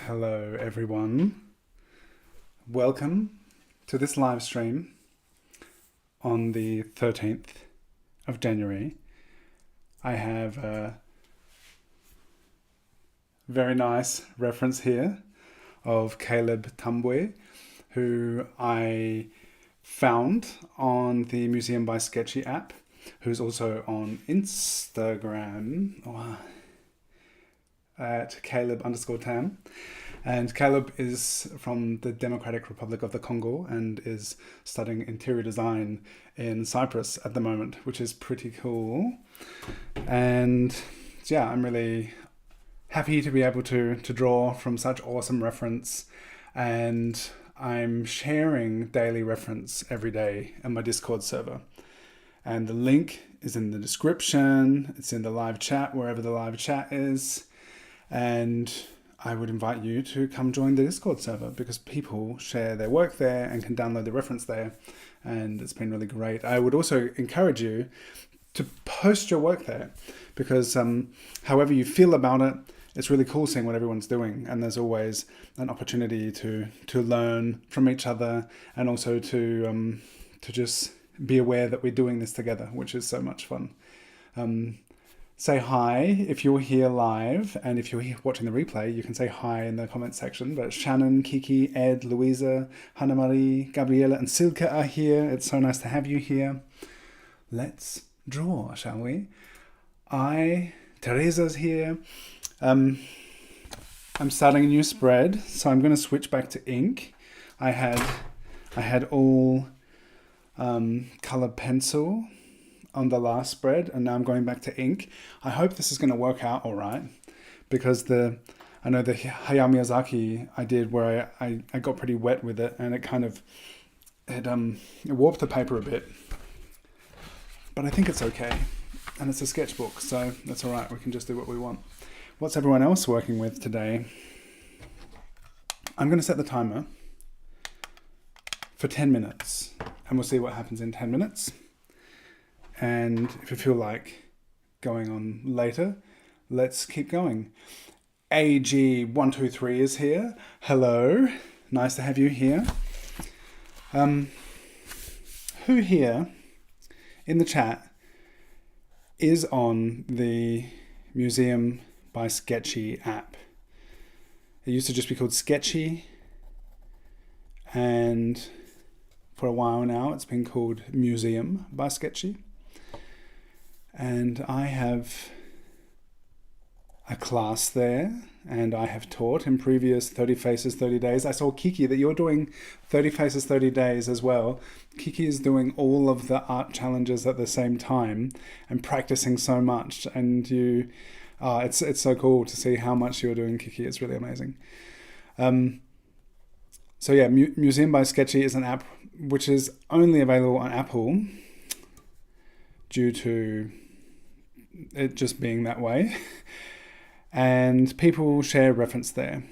Hello everyone. Welcome to this live stream on the 13th of January. I have a very nice reference here of Caleb Tumbwe, who I found on the Museum by Sketchy app, who's also on Instagram at Caleb_Tam. And Caleb is from the Democratic Republic of the Congo and is studying interior design in Cyprus at the moment, which is pretty cool. And yeah, I'm really happy to be able to draw from such awesome reference. And I'm sharing daily reference every day on my Discord server. And the link is in the description. It's in the live chat, wherever the live chat is. And I would invite you to come join the Discord server because people share their work there and can download the reference there. And it's been really great. I would also encourage you to post your work there because however you feel about it, it's really cool seeing what everyone's doing. And there's always an opportunity to learn from each other and also to just be aware that we're doing this together, which is so much fun. Say hi if you're here live, and if you're here watching the replay, you can say hi in the comment section. But Shannon, Kiki, Ed, Louisa, Hannah Marie, Gabriela, and Silke are here. It's so nice to have you here. Let's draw, shall we? Teresa's here. I'm starting a new spread, so I'm going to switch back to ink. I had all color pencil on the last spread, and now I'm going back to ink. I hope this is going to work out all right, because I know the Hayao Miyazaki I did where I got pretty wet with it, and it warped the paper a bit. But I think it's okay, and it's a sketchbook, so that's all right. We can just do what we want. What's everyone else working with today? I'm going to set the timer for 10 minutes, and we'll see what happens in 10 minutes. And if you feel like going on later, let's keep going. AG123 is here. Hello. Nice to have you here. Who here in the chat is on the Museum by Sketchy app? It used to just be called Sketchy, and for a while now it's been called Museum by Sketchy. And I have a class there, and I have taught in previous 30 Faces 30 Days. I saw Kiki that you're doing 30 Faces 30 Days as well. Kiki is doing all of the art challenges at the same time and practicing so much. And it's so cool to see how much you're doing, Kiki. It's really amazing. So yeah, Museum by Sketchy is an app which is only available on Apple due to it just being that way. And people share reference there.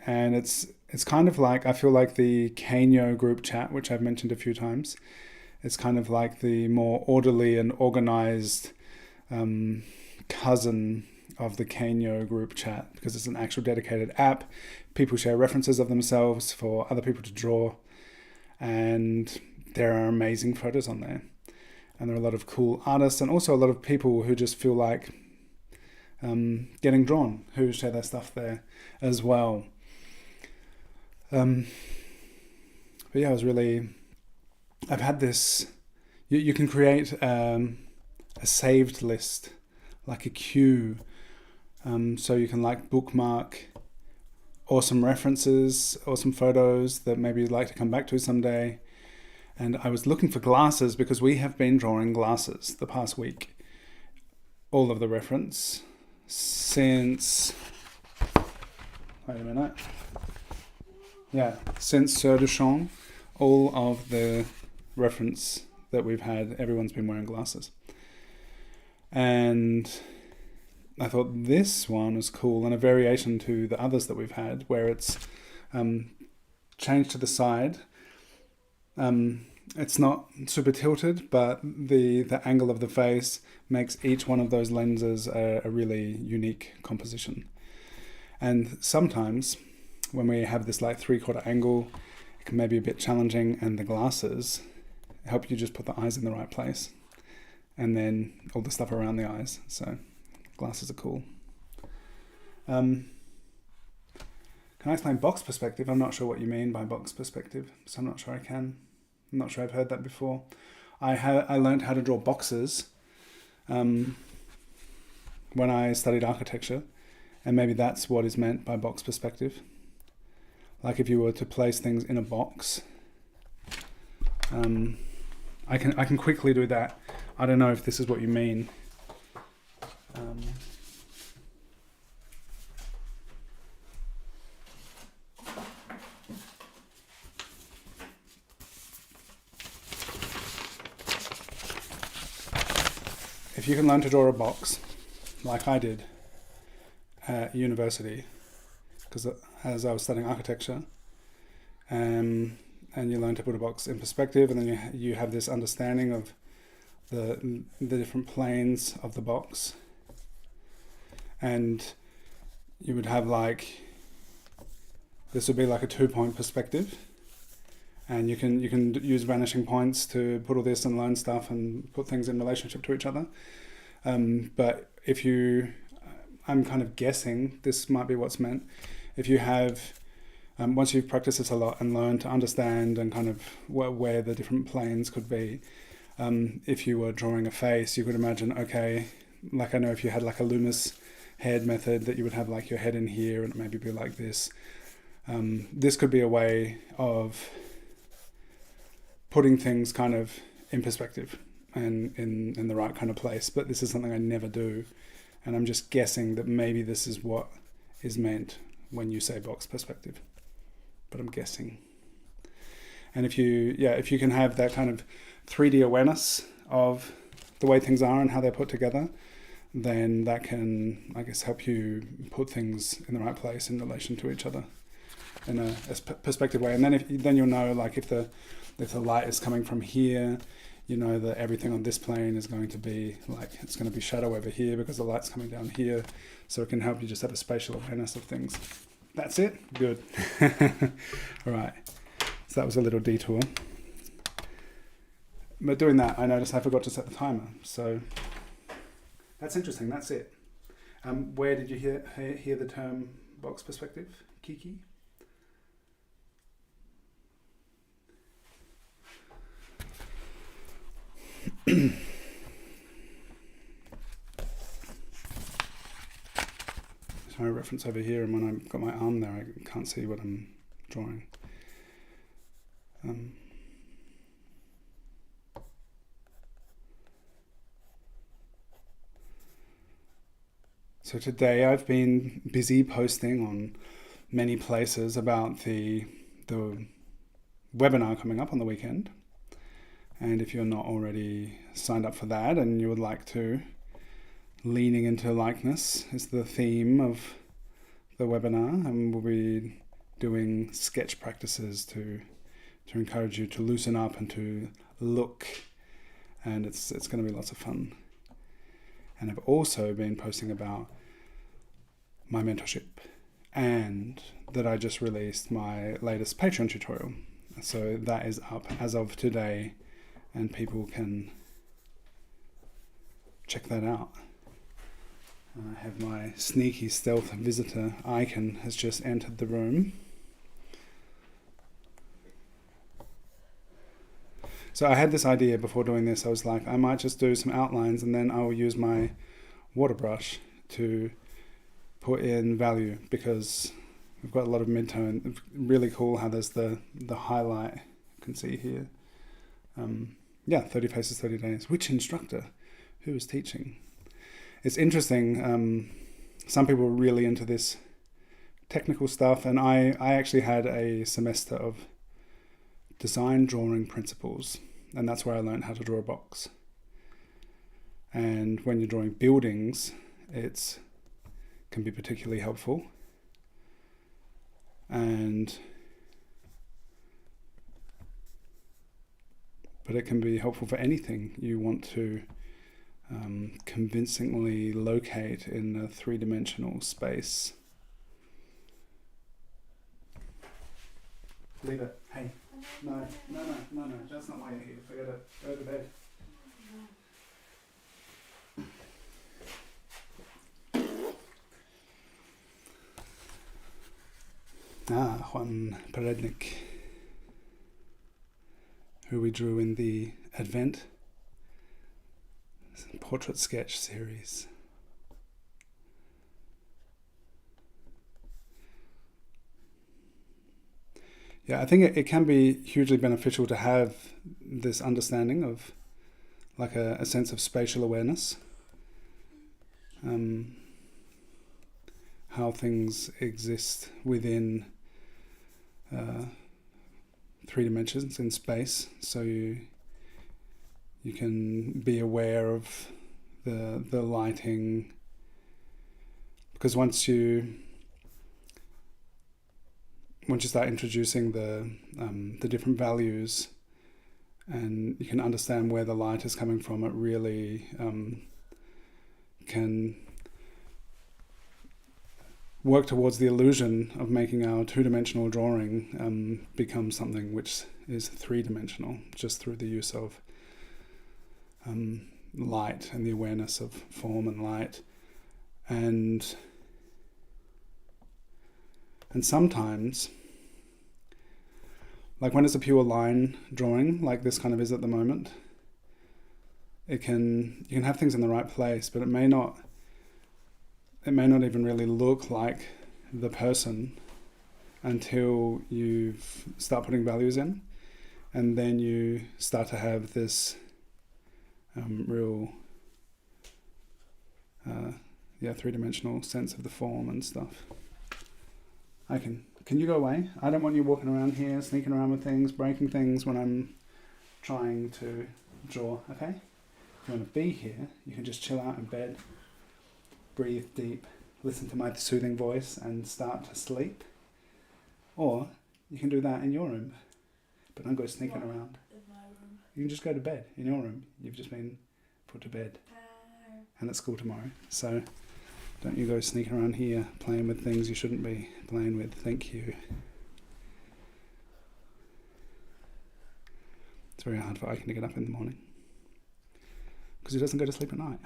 And it's kind of like, I feel like the Kanyo group chat, which I've mentioned a few times. It's kind of like the more orderly and organized cousin of the Kanyo group chat, because it's an actual dedicated app. People share references of themselves for other people to draw. And there are amazing photos on there. And there are a lot of cool artists and also a lot of people who just feel like getting drawn, who share their stuff there as well. But yeah, I've had this, you can create a saved list, like a queue. So you can like bookmark awesome references, awesome photos that maybe you'd like to come back to someday. And I was looking for glasses because we have been drawing glasses the past week. All of the reference since... Wait a minute. Yeah, since Sir Duchamp, all of the reference that we've had, everyone's been wearing glasses. And I thought this one was cool, and a variation to the others that we've had, where it's changed to the side. It's not super tilted, but the angle of the face makes each one of those lenses a really unique composition. And sometimes when we have this like 3/4 angle, it can maybe be a bit challenging, and the glasses help you just put the eyes in the right place, and then all the stuff around the eyes. So glasses are cool. Can I explain box perspective? I'm not sure what you mean by box perspective, so I'm not sure I can. I'm not sure I've heard that before. I learned how to draw boxes when I studied architecture, and maybe that's what is meant by box perspective. Like if you were to place things in a box, I can quickly do that. I don't know if this is what you mean. If you can learn to draw a box, like I did at university, because as I was studying architecture, and you learn to put a box in perspective, and then you have this understanding of the different planes of the box, and you would have like, this would be like a 2-point perspective, and you can use vanishing points to put all this and learn stuff and put things in relationship to each other. But if you, I'm kind of guessing this might be what's meant. If you have, once you've practiced this a lot and learned to understand and kind of where the different planes could be, if you were drawing a face, you could imagine, okay, like I know if you had like a Loomis head method, that you would have like your head in here and maybe be like this. This could be a way of putting things kind of in perspective and in the right kind of place. But this is something I never do, and I'm just guessing that maybe this is what is meant when you say box perspective, but I'm guessing. And if you can have that kind of 3D awareness of the way things are and how they're put together, then that can, I guess, help you put things in the right place in relation to each other in a perspective way. And then you'll know, like if the light is coming from here, you know that everything on this plane is going to be like, it's going to be shadow over here because the light's coming down here. So it can help you just have a spatial awareness of things. That's it? Good. All right. So that was a little detour. But doing that, I noticed I forgot to set the timer. So that's interesting. That's it. Where did you hear the term box perspective, Kiki? So I reference over here, and when I've got my arm there, I can't see what I'm drawing. So today I've been busy posting on many places about the webinar coming up on the weekend. And if you're not already signed up for that and you would like to, leaning into likeness is the theme of the webinar, and we'll be doing sketch practices to encourage you to loosen up and to look, and it's going to be lots of fun. And I've also been posting about my mentorship, and that I just released my latest Patreon tutorial. So that is up as of today, and people can check that out. I have my sneaky stealth visitor icon has just entered the room. So I had this idea before doing this. I was like, I might just do some outlines and then I will use my water brush to put in value, because we've got a lot of mid-tone. Really cool how there's the highlight, you can see here. 30 faces, 30 days. Which instructor? Who is teaching? It's interesting. Some people are really into this technical stuff, and I actually had a semester of design drawing principles, and that's where I learned how to draw a box. And when you're drawing buildings, it can be particularly helpful. But it can be helpful for anything you want to convincingly locate in a three-dimensional space. Leave it. Hey. No. That's not why you're here. Forget it. Go to bed. Juan Perednik, who we drew in the Advent portrait sketch series. Yeah, I think it can be hugely beneficial to have this understanding of like a sense of spatial awareness, how things exist within 3 dimensions in space, so you can be aware of the lighting, because once you start introducing the different values, and you can understand where the light is coming from, it really can work towards the illusion of making our 2-dimensional drawing become something which is 3-dimensional, just through the use of light and the awareness of form and light. And sometimes, like when it's a pure line drawing, like this kind of is at the moment, you can have things in the right place, but it may not even really look like the person until you start putting values in, and then you start to have this real 3-dimensional sense of the form and stuff. Can you go away? I don't want you walking around here, sneaking around with things, breaking things when I'm trying to draw, okay? If you want to be here, you can just chill out in bed, breathe deep, listen to my soothing voice and start to sleep. Or you can do that in your room, but don't go sneaking around. In my room. You can just go to bed in your room. You've just been put to bed. And at school tomorrow. So don't you go sneaking around here playing with things you shouldn't be playing with. Thank you. It's very hard for Aiken to get up in the morning because he doesn't go to sleep at night.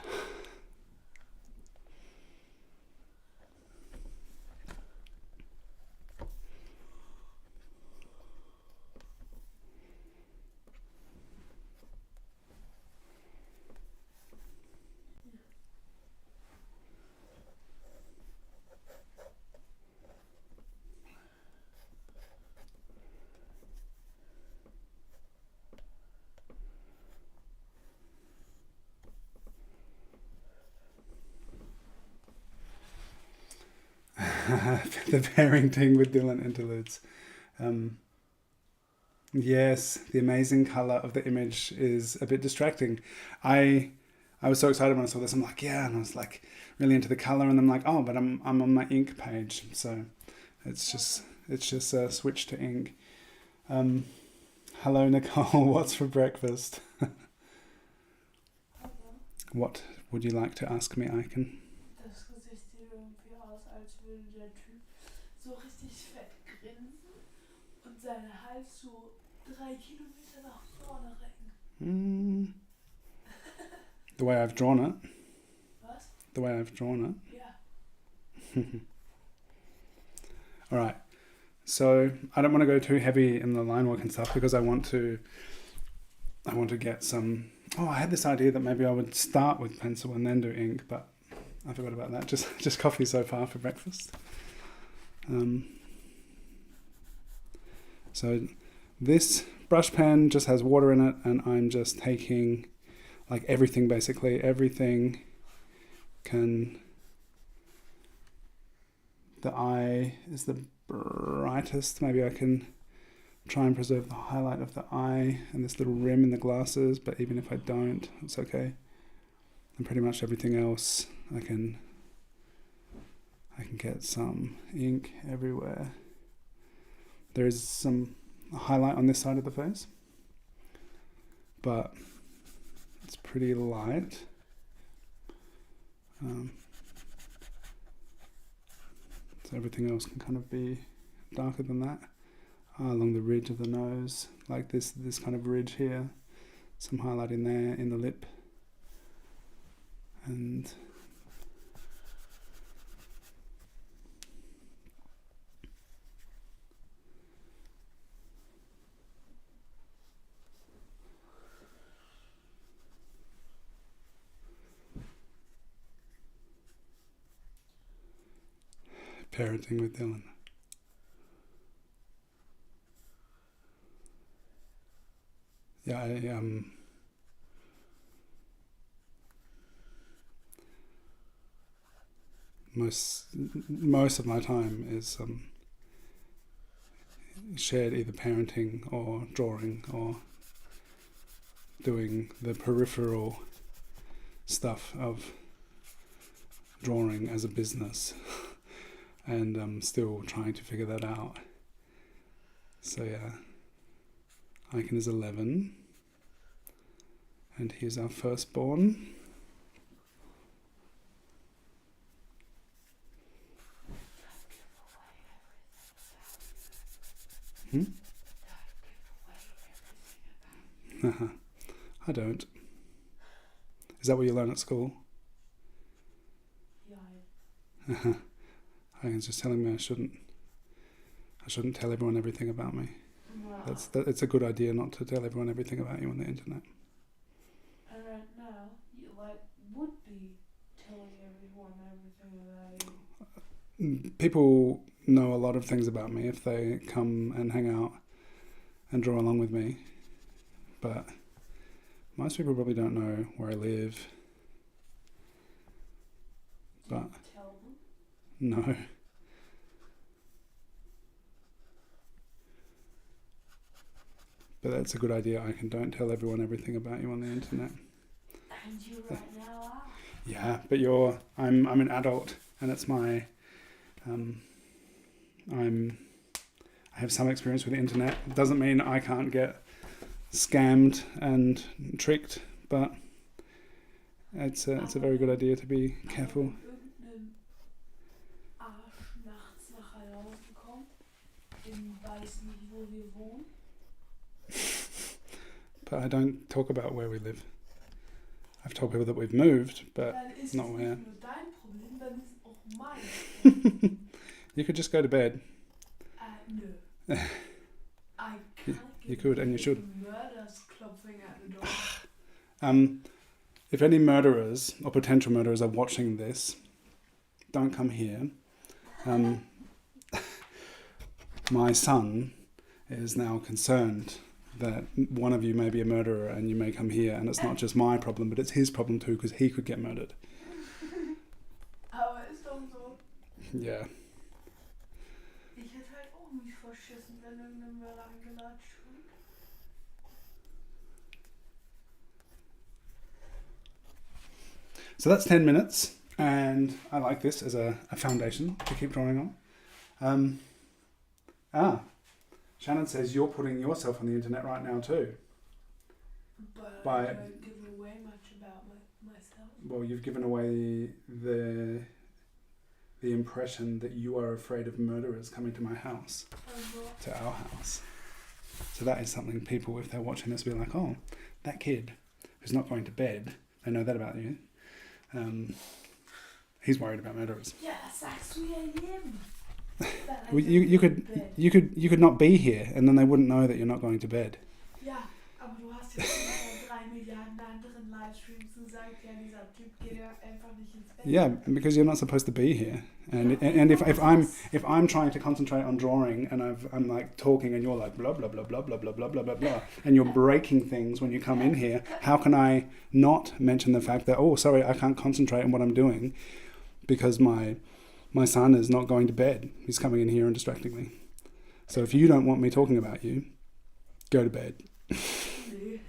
The parenting with Dylan interludes. Yes, the amazing colour of the image is a bit distracting. I was so excited when I saw this. I'm like, yeah, and I was like really into the colour, and I'm like, oh, but I'm on my ink page, so it's just a switch to ink. Hello, Nicole. What's for breakfast? What would you like to ask me, Aiken? Das Gesicht sieht irgendwie aus, als würde der Typ so richtig fett grinsen und seinen Hals so 3 Kilometer nach vorne recken. The way I've drawn it. Was? The way I've drawn it. Yeah. All right. So I don't want to go too heavy in the line work and stuff because I want to get some. Oh, I had this idea that maybe I would start with pencil and then do ink, but I forgot about that. Just coffee so far for breakfast. So this brush pen just has water in it, and I'm just taking like everything, basically everything can. The eye is the brightest. Maybe I can try and preserve the highlight of the eye and this little rim in the glasses, but even if I don't, it's okay. And pretty much everything else, I can get some ink everywhere. There is some highlight on this side of the face, but it's pretty light. So everything else can kind of be darker than that. along the ridge of the nose, like this kind of ridge here. Some highlighting there in the lip. And parenting with Dylan. Yeah, most of my time is shared either parenting or drawing or doing the peripheral stuff of drawing as a business. And I'm still trying to figure that out. So yeah, Aiken is 11 and he's our firstborn. I don't. Is that what you learn at school? Yeah. Aiken's just telling me I shouldn't tell everyone everything about me. No. It's a good idea not to tell everyone everything about you on the internet. And right now, you would be telling everyone everything about you. People know a lot of things about me if they come and hang out and draw along with me, but most people probably don't know where I live. But Tell them. no. But that's a good idea. Don't tell everyone everything about you on the internet. And you right now are. Yeah, but I'm an adult, and it's my I have some experience with the internet. It doesn't mean I can't get scammed and tricked, but it's a very good idea to be careful. Irgendein Arsch nachts nach Hause gekommen, weiß nicht, wo wir wohnen. But I don't talk about where we live. I've told people that we've moved, but Dann ist not es where. nicht nur dein Problem, dann ist es auch mein. You could just go to bed. Nö. I can't You could and you should. Murders clopping at the door. If any murderers or potential murderers are watching this, don't come here. My son is now concerned that one of you may be a murderer and you may come here, and it's not just my problem, but it's his problem too, because he could get murdered. Aber ist doch so. Yeah. Ich hätte halt auch mich verschissen, wenn irgendein Mörder angelatscht wird. So that's 10 minutes, and I like this as a foundation to keep drawing on. Shannon says you're putting yourself on the internet right now too. But By- I don't give away much about myself. Well, you've given away the impression that you are afraid of murderers coming to my house, to our house. So that is something people, if they're watching this, will be like, oh, that kid who's not going to bed, they know that about you. He's worried about murderers. Ja, das sagst du ja jedem. Well, you could not be here, and then they wouldn't know that you're not going to bed. Ja, aber du hast ja schon bei 3 Milliarden anderen Livestreams gesagt, ja, dieser Typ geht ja einfach nicht ins Bett. Yeah, because you're not supposed to be here, and if I'm trying to concentrate on drawing and I'm like talking and you're like blah blah blah blah blah blah blah blah blah blah, and you're breaking things when you come in here, how can I not mention the fact that, oh, sorry, I can't concentrate on what I'm doing because my son is not going to bed. He's coming in here and distracting me. So if you don't want me talking about you, go to bed. Nee.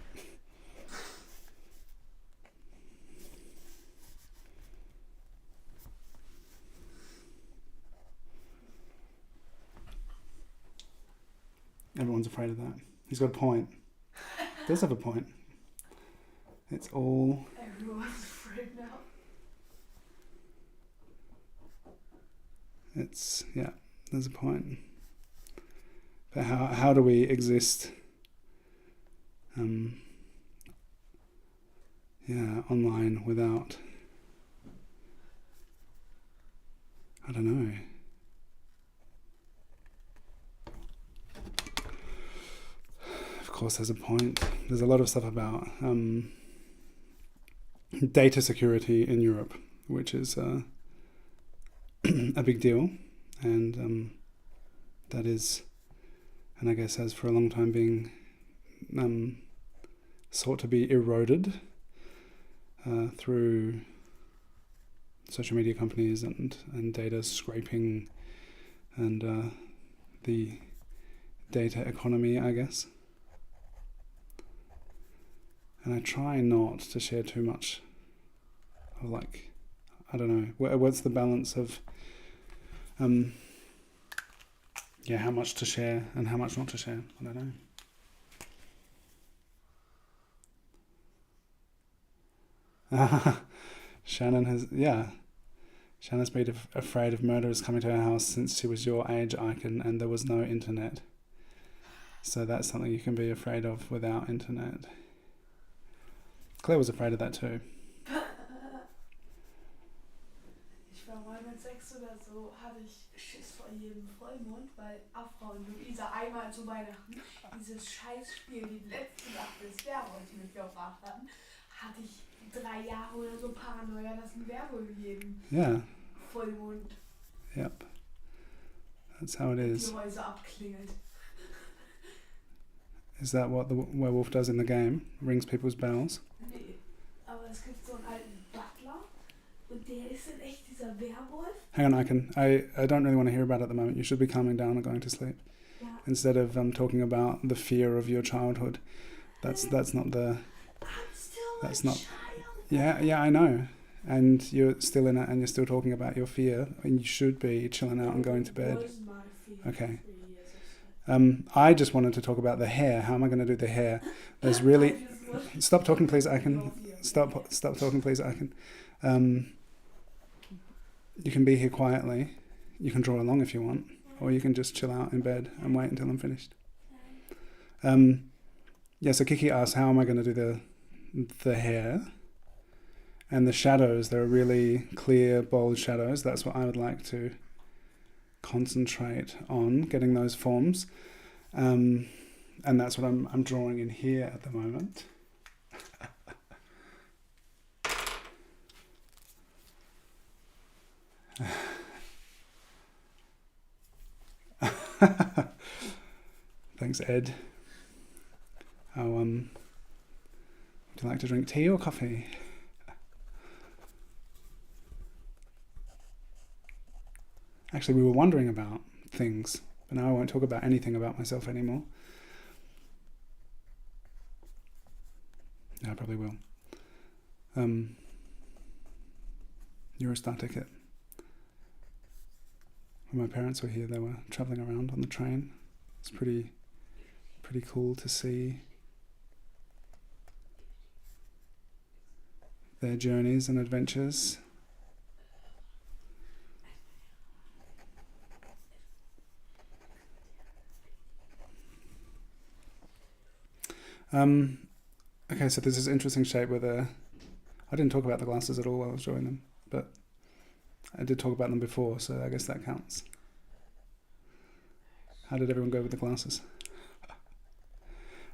Everyone's afraid of that. He's got a point. He does have a point. It's all... Everyone's afraid now. It's, yeah, there's a point. But how do we exist online without, I don't know. Of course, there's a point. There's a lot of stuff about data security in Europe, which is a big deal, and that is, and I guess has for a long time been sought to be eroded through social media companies and data scraping and the data economy, I guess. And I try not to share too much of, like, I don't know, what's the balance of how much to share and how much not to share. I don't know. Shannon's been afraid of murderers coming to her house since she was your age, Icon, and there was no internet. So that's something you can be afraid of without internet. Claire was afraid of that too. Ich war mal mit 6 oder so, hatte ich Schiss vor jedem Vollmond, weil Afra und Luisa einmal zu Weihnachten dieses Scheißspiel, die letzte Nacht des Werwolfs mitgebracht hatten, hatte ich 3 Jahre oder so Paranoia, dass ein Werwolf jeden Vollmond Yep. That's how it is. Die Häuser abklingelt. Is that what the werewolf does in the game? Rings people's bells? Nee, aber es gibt so einen alten Butler und der ist in echt dieser Werwolf. Hang on, Icon. I don't really want to hear about it at the moment. You should be calming down and going to sleep. Ja. Instead of talking about the fear of your childhood. That's not the... I'm still that's a not, child. Yeah, I know. And you're still in it and you're still talking about your fear. And you should be chilling out and going to bed. Was my fear Okay. 3 years or so. I just wanted to talk about the hair. How am I going to do the hair? There's really... Stop talking, please, Icon. Stop talking, please, Icon. You can be here quietly. You can draw along if you want. Or you can just chill out in bed and wait until I'm finished. So Kiki asked, how am I going to do the hair? And the shadows, there are really clear, bold shadows. That's what I would like to concentrate on, getting those forms. And that's what I'm drawing in here at the moment. Thanks, Ed. Would you like to drink tea or coffee? Actually, we were wondering about things, but now I won't talk about anything about myself anymore. No, I probably will. Eurostar ticket. When my parents were here, they were travelling around on the train. It's pretty cool to see their journeys and adventures. Okay, so there's this interesting shape where I didn't talk about the glasses at all while I was drawing them, but I did talk about them before, so I guess that counts. How did everyone go with the glasses?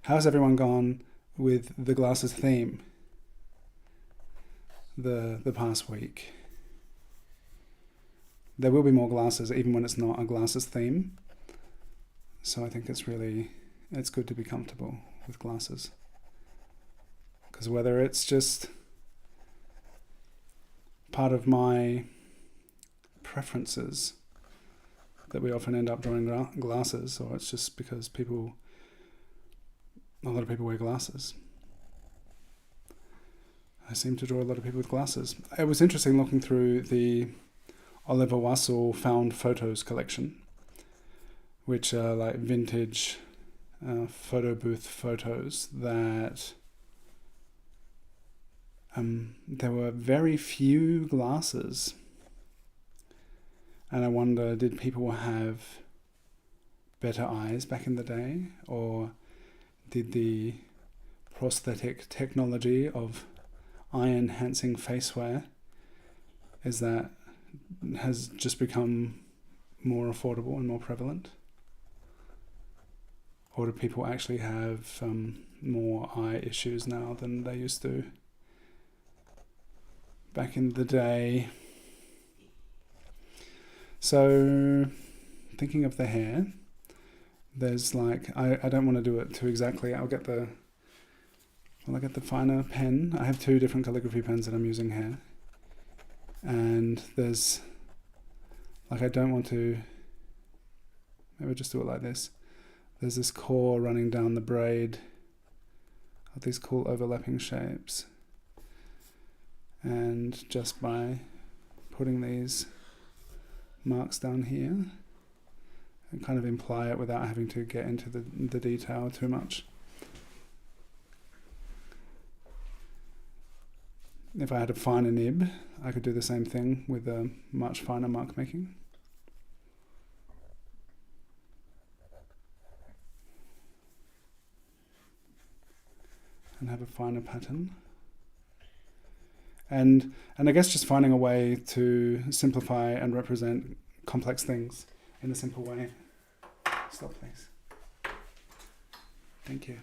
How's everyone gone with the glasses theme the past week? There will be more glasses even when it's not a glasses theme. So I think it's good to be comfortable with glasses. Because whether it's just part of my preferences that we often end up drawing glasses, or it's just because a lot of people wear glasses. I seem to draw a lot of people with glasses. It was interesting looking through the Oliver Wassel found photos collection, which are like vintage photo booth photos that there were very few glasses. And I wonder, did people have better eyes back in the day, or did the prosthetic technology of eye-enhancing facewear has just become more affordable and more prevalent? Or do people actually have more eye issues now than they used to back in the day? So, thinking of the hair, there's like, I don't want to do it too exactly. I'll get the finer pen. I have 2 different calligraphy pens that I'm using here. And there's, like, I don't want to, maybe just do it like this. There's this core running down the braid of these cool overlapping shapes. And just by putting these marks down here, and kind of imply it without having to get into the detail too much. If I had a finer nib, I could do the same thing with a much finer mark making. And have a finer pattern. And I guess just finding a way to simplify and represent complex things in a simple way. Stop, please. Thank you.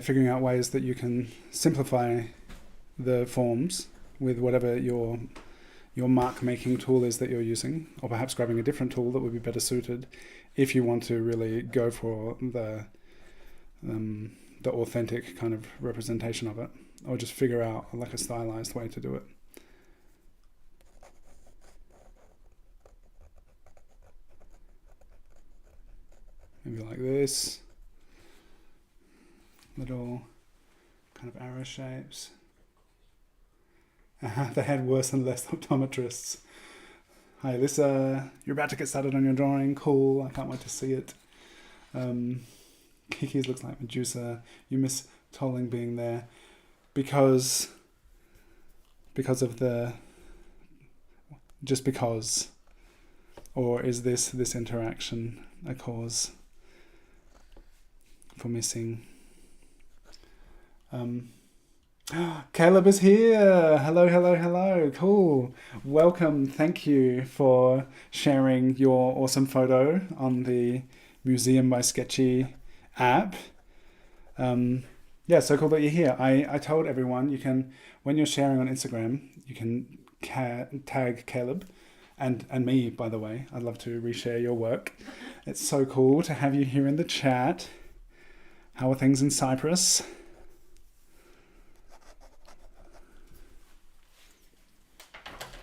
Figuring out ways that you can simplify the forms with whatever your mark making tool is that you're using, or perhaps grabbing a different tool that would be better suited if you want to really go for the authentic kind of representation of it, or just figure out like a stylized way to do it. Maybe like this, little kind of arrow shapes. They had worse and less optometrists. Hi Alyssa, you're about to get started on your drawing. Cool, I can't wait to see it. Kiki's looks like Medusa. You miss Tolling being there because of the just because, or is this interaction a cause for missing? Caleb is here. Hello. Cool. Welcome. Thank you for sharing your awesome photo on the Museum by Sketchy app. So cool that you're here. I told everyone you can, when you're sharing on Instagram, you can tag Caleb and me, by the way. I'd love to reshare your work. It's so cool to have you here in the chat. How are things in Cyprus?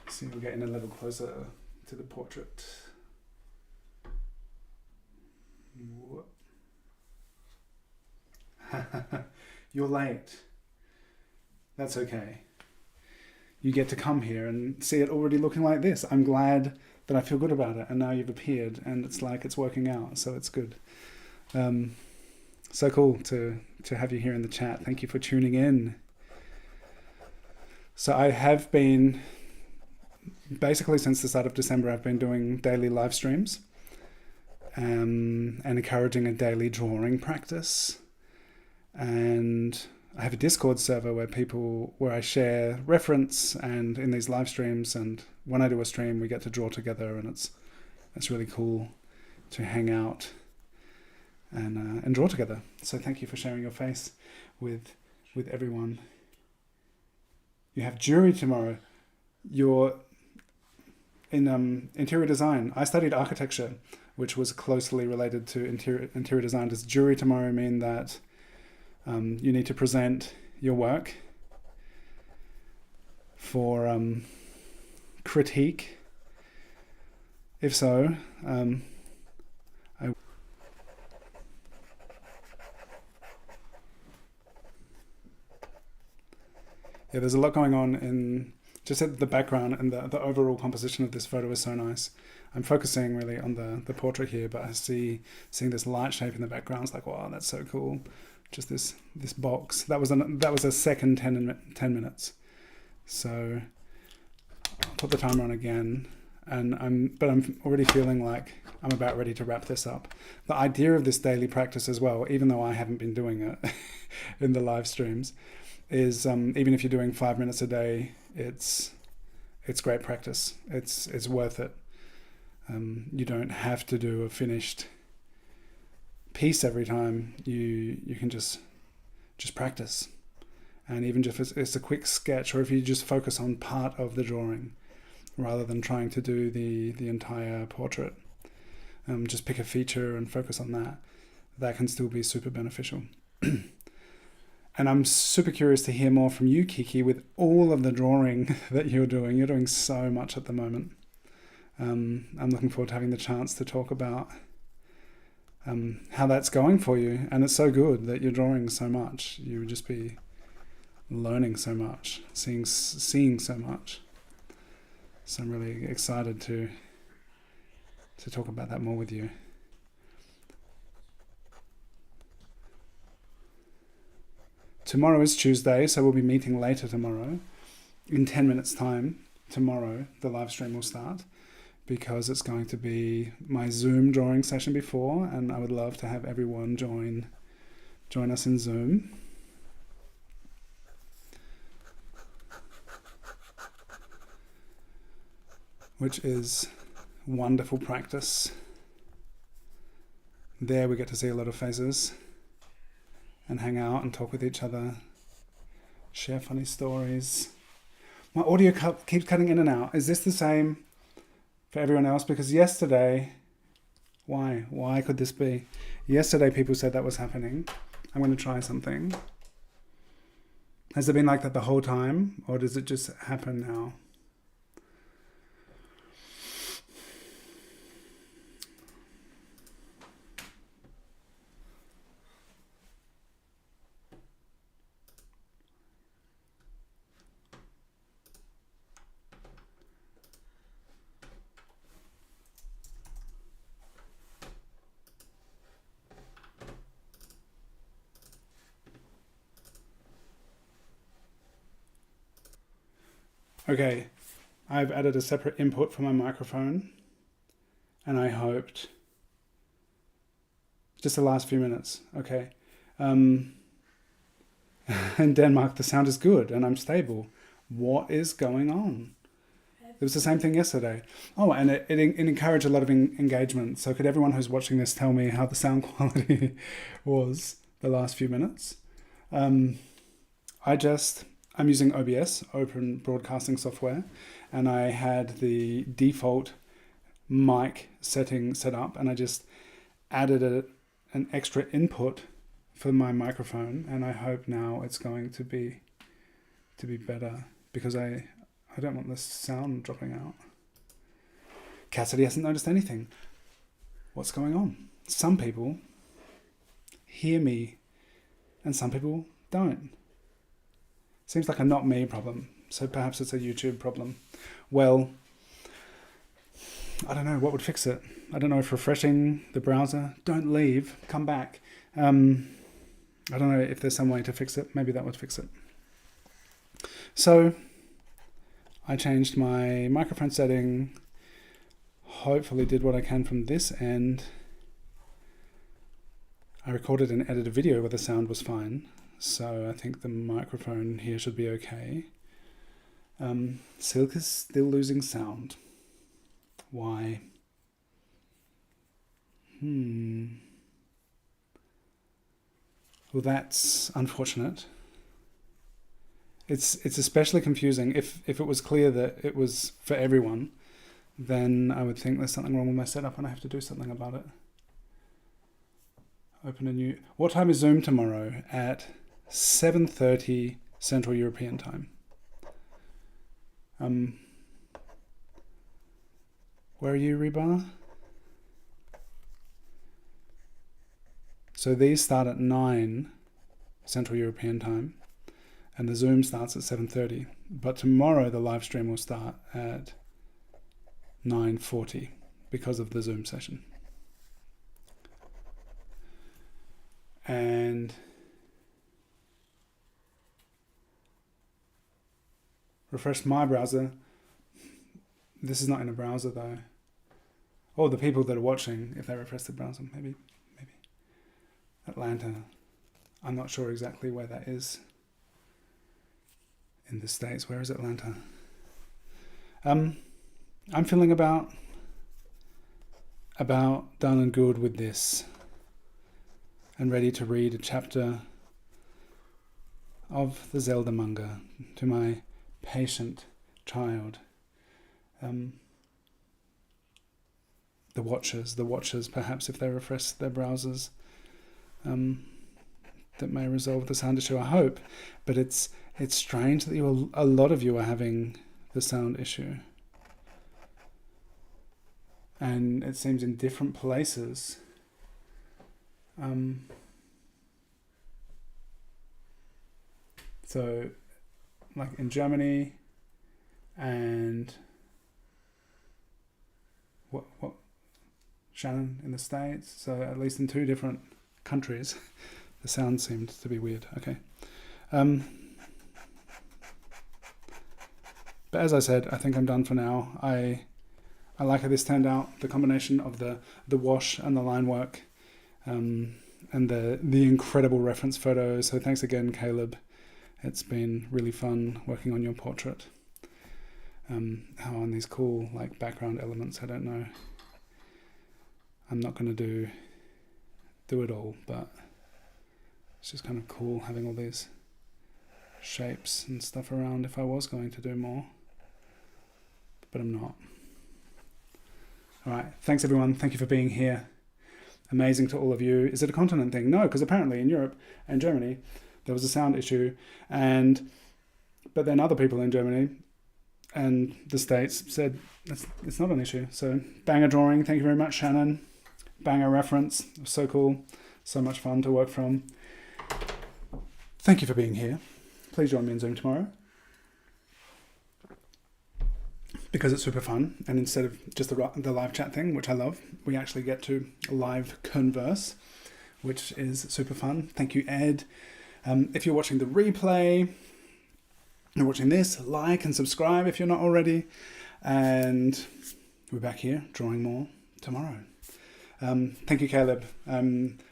See, we're getting a little closer to the portrait. You're late. That's okay. You get to come here and see it already looking like this. I'm glad that I feel good about it, and now you've appeared and it's like it's working out, so it's good. So cool to have you here in the chat. Thank you for tuning in. So I have been, basically since the start of December, I've been doing daily live streams and encouraging a daily drawing practice. And I have a Discord server where I share reference and in these live streams, and when I do a stream we get to draw together, and it's really cool to hang out and draw together. So thank you for sharing your face with everyone. You have jury tomorrow. You're in interior design. I studied architecture, which was closely related to interior design. Does jury tomorrow mean that you need to present your work for critique? If so, there's a lot going on in just at the background, and the overall composition of this photo is so nice. I'm focusing really on the portrait here, but I seeing this light shape in the background is like, wow, that's so cool. just this box. That was a second 10 minutes. So I'll put the timer on again, and I'm already feeling like I'm about ready to wrap this up. The idea of this daily practice as well, even though I haven't been doing it in the live streams, is even if you're doing 5 minutes a day, it's great practice. It's worth it. You don't have to do a finished piece every time. You can just practice, and even if it's a quick sketch, or if you just focus on part of the drawing rather than trying to do the entire portrait, just pick a feature and focus on that. That can still be super beneficial. And I'm super curious to hear more from you, Kiki, with all of the drawing that you're doing. You're doing so much at the moment. I'm looking forward to having the chance to talk about how that's going for you. And it's so good that you're drawing so much. You would just be learning so much, seeing so much. So I'm really excited to talk about that more with you. Tomorrow is Tuesday, so we'll be meeting later tomorrow. In 10 minutes time, tomorrow, the live stream will start, because it's going to be my Zoom drawing session before, and I would love to have everyone join us in Zoom. Which is wonderful practice. There we get to see a lot of faces and hang out and talk with each other, share funny stories. My audio keeps cutting in and out. Is this the same for everyone else? Because yesterday, why could this be? Yesterday people said that was happening. I'm going to try something. Has it been like that the whole time, or does it just happen now? Okay, I've added a separate input for my microphone, and I hoped just the last few minutes. Okay. In Denmark, the sound is good and I'm stable. What is going on? It was the same thing yesterday. Oh, and it encouraged a lot of engagement. So could everyone who's watching this tell me how the sound quality was the last few minutes? I'm using OBS, Open Broadcasting Software, and I had the default mic setting set up, and I just added an extra input for my microphone, and I hope now it's going to be better, because I don't want the sound dropping out. Cassidy hasn't noticed anything. What's going on? Some people hear me and some people don't. Seems like a not me problem, so perhaps it's a YouTube problem. Well, I don't know what would fix it. I don't know if refreshing the browser, don't leave, come back. I don't know if there's some way to fix it. Maybe that would fix it. So I changed my microphone setting, hopefully did what I can from this end. I recorded and edited a video where the sound was fine. So I think the microphone here should be okay. Silk is still losing sound. Why? Well, that's unfortunate. It's especially confusing. If it was clear that it was for everyone, then I would think there's something wrong with my setup and I have to do something about it. Open a new... What time is Zoom tomorrow? At 7:30 Central European Time. Where are you, Rebar? So these start at 9 Central European Time, and the Zoom starts at 7:30. But tomorrow the live stream will start at 9:40 because of the Zoom session. And refresh my browser. This is not in a browser though. Or the people that are watching, if they refresh the browser, maybe. Atlanta. I'm not sure exactly where that is in the States. Where is Atlanta? I'm feeling about done and good with this, and ready to read a chapter of the Zelda manga to my patient child. The watchers, perhaps if they refresh their browsers, that may resolve the sound issue, I hope. But it's strange that a lot of you are having the sound issue. And it seems in different places. So, like in Germany and what Shannon in the States. So at least in 2 different countries, the sound seemed to be weird. Okay. But as I said, I think I'm done for now. I like how this turned out. The combination of the wash and the line work, and the incredible reference photos. So thanks again, Caleb. It's been really fun working on your portrait. How on these cool like background elements, I don't know. I'm not going to do it all, but it's just kind of cool having all these shapes and stuff around if I was going to do more. But I'm not. All right. Thanks, everyone. Thank you for being here. Amazing to all of you. Is it a continent thing? No, because apparently in Europe and Germany, there was a sound issue. But then other people in Germany and the States said it's not an issue. So banger drawing. Thank you very much, Shannon. Banger reference. It was so cool. So much fun to work from. Thank you for being here. Please join me in Zoom tomorrow, because it's super fun, and instead of just the live chat thing, which I love, we actually get to live converse, which is super fun. Thank you, Ed. If you're watching the replay, you're watching this, like and subscribe if you're not already, and we're back here drawing more tomorrow. Thank you, Caleb.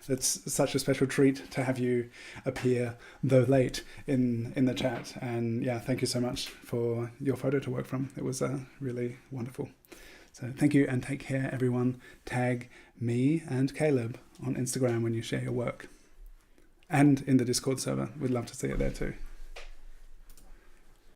It's such a special treat to have you appear, though late, in the chat. And yeah, thank you so much for your photo to work from. It was really wonderful. So thank you and take care, everyone. Tag me and Caleb on Instagram when you share your work. And in the Discord server. We'd love to see it there too.